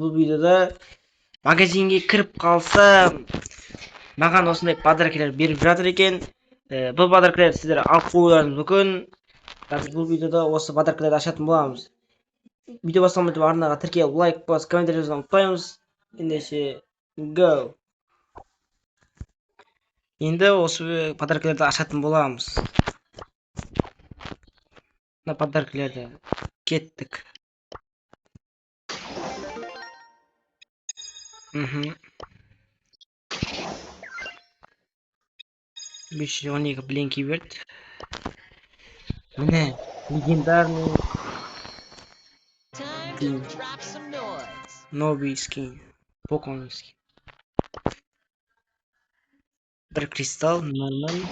Bu videoda magazinga kirib qalsam, mаған осындай подаркалар berib жатыр ekan. Bu подаркалар sizlar alib qo'yularingiz mumkin. Hozir bu videoda o'sha подаркаларды ашатын bo'lamiz. Video boshlamaydi arnaga tirkab, like bos, kommentariy yozishni unutmaymiz. Endеше go. Endi o'sha подаркаларды ашатын bo'lamiz. Mana подаркаларды ketdik. Бешеный блинки верт. Мне легендарный скин. Новый скин. Покойный скин. Bir кристалл, нормально.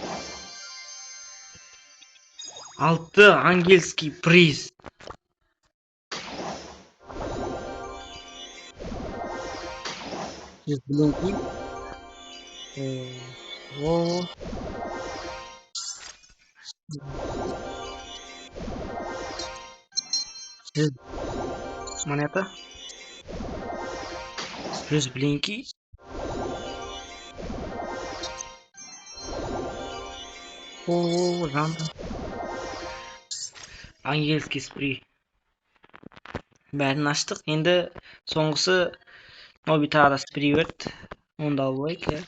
6 ангельский приз. Здесь блинки. Во. Монета. Плюс блинки. О, жанр. Ангельский спри. Бәрін аштық. Енді соңғысы Нобитада спри өрт. Онда алайық.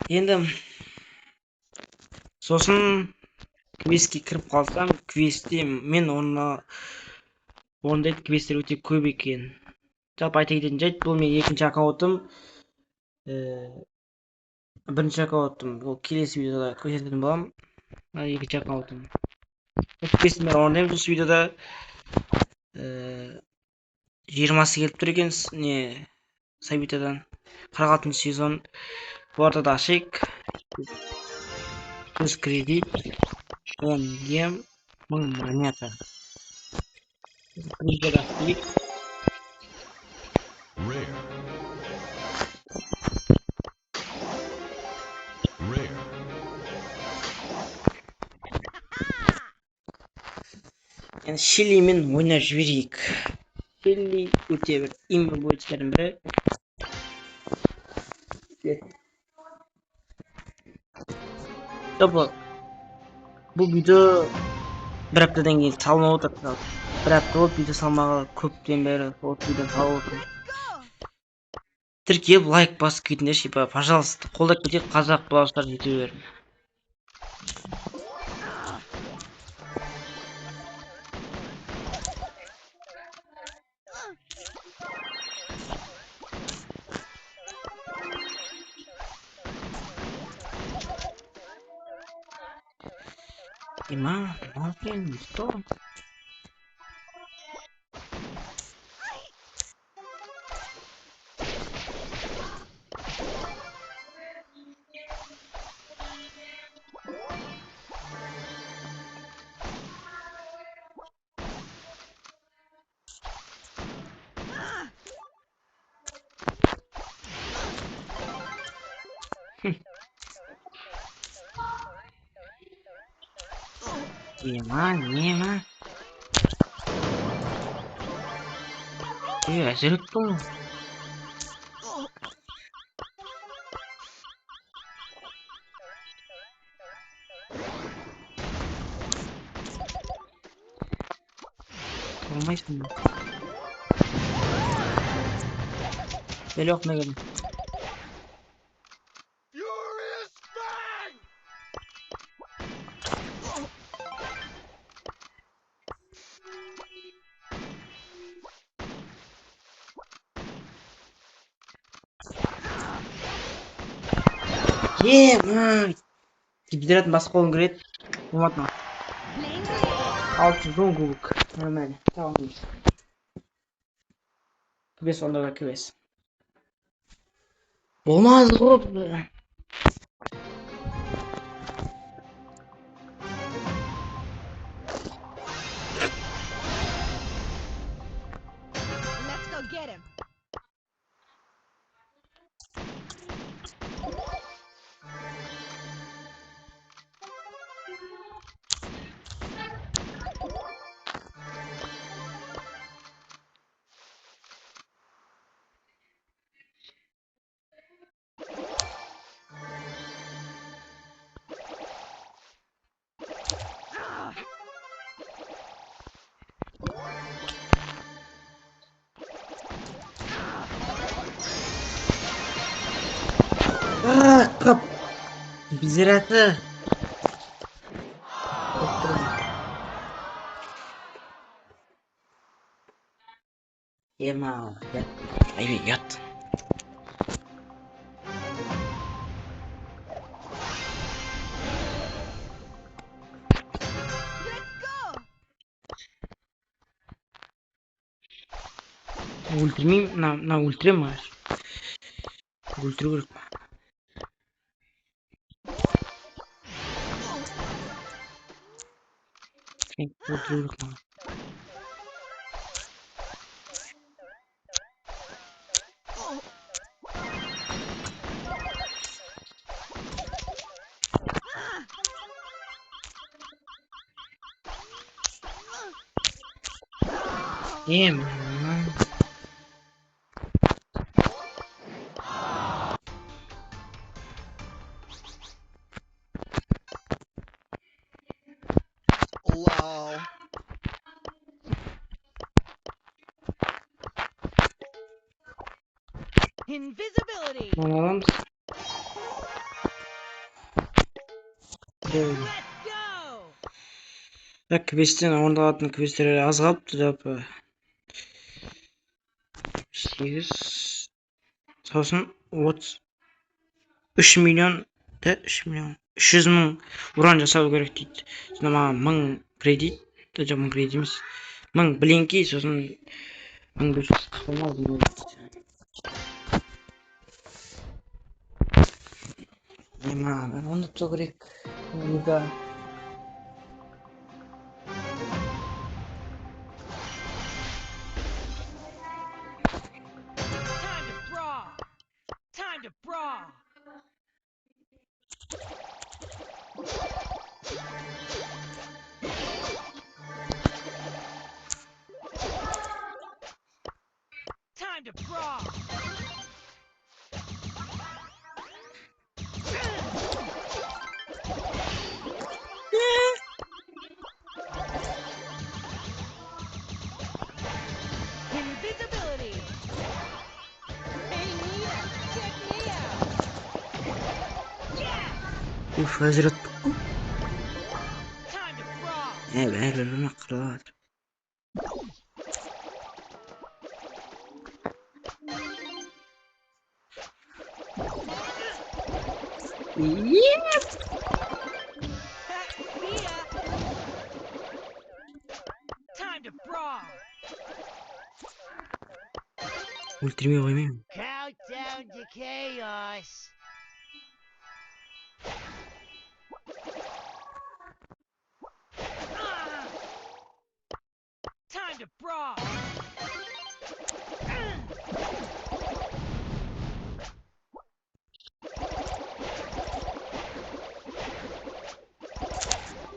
Енді сосын квестке кіріп қалсам, квестте мен орындайды квесттер өте көп екен. Жалпы айта кететін жайт, бұл мен екінші аккаунтым. Бірінші аккаунтым ол келесі видеода көрсететін боламын. Екінші аккаунтым. Квестті мен орындаймын осы видеода. 20-сы келіп тұр екен Сабитадан. 46 сезон. Bu arada ашайық. Плюс кредит. 10 гем. 1000 монета. Кредит ашайық. Yani Шилимен ойнап жіберейік. Шилли өте бір имба бойыншылардың бірі. Жалпы бұл видео бір аптадан кейін салмай отыр. Бір апта болып видео салмағалы көптен бері осы видеоны салып отырмын. Тіркеп лайк басып кетіңдерші, пожалуйста, қолдап кетейік, қазақ блогерлар ютубер. Имам, блин, что? Нема. Зеркало. Olmayısın mı? Böyle yok ne gelin. Man. Giderek baskı olun gret. Unutma. Altı zonguluk. Normal. Tamam. Kübes onda var kübes. Olmaz hop. Let's go get him. Qap. Bizirati. Yema. Aybi yot. O'ltirmayman, na o'ltiraman. O'ltirib o'ltirib Yema. Lol. Invisibility. Olamaz. Let's go. Так, квестен орындалатын квесттер аз қалыпты жалпы. 8 сосын 33 миллион 3 миллион 300 мың уран жасау керек дейді. Сонда маған 1000 кредит, жоқ 1000 кредит емес. 1000 блинки, сосын 1500 болмады дейді. Ема, мен оны тұту керек. Онда Time to brawl. Time to brawl. Time to brawl. Invisibility. Hey Nina, check me out. Yeah. Uf, ajrattık. Time to brawl. Evet, ölüme kırılar. See ya. Time to brawl. Öldürmeye koymayayım. Countdown to chaos. Time to brawl.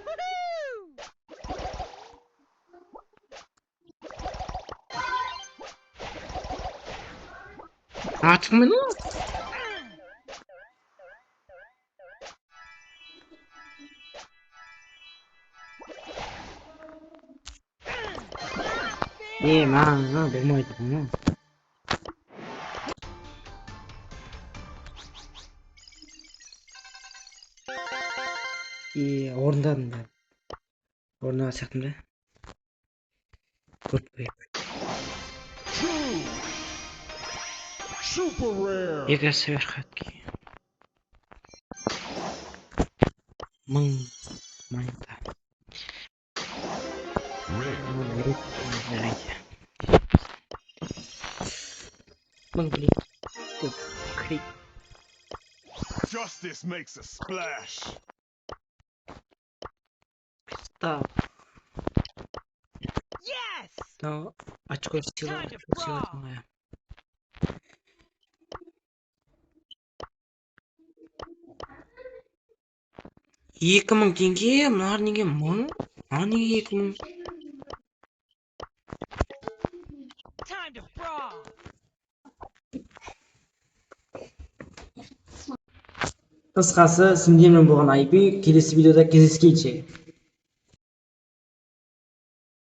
Woohoo! Artık mı ne? İyi man, benim oydu bunu. İyi, oradan da. Oradan açacaktım da. Kurt bey. Super rare. Ega sever katki. Mın. Mayda. Mın bili. Krik. Justice makes a splash. Stop. Yes! No. Açık olsun. Açık olsun. Екі мың теңге, мыналар неге мың? Неге 2000? Time to brawl. Қысқасы, сендермен болған айби келесі видеода кездескенше.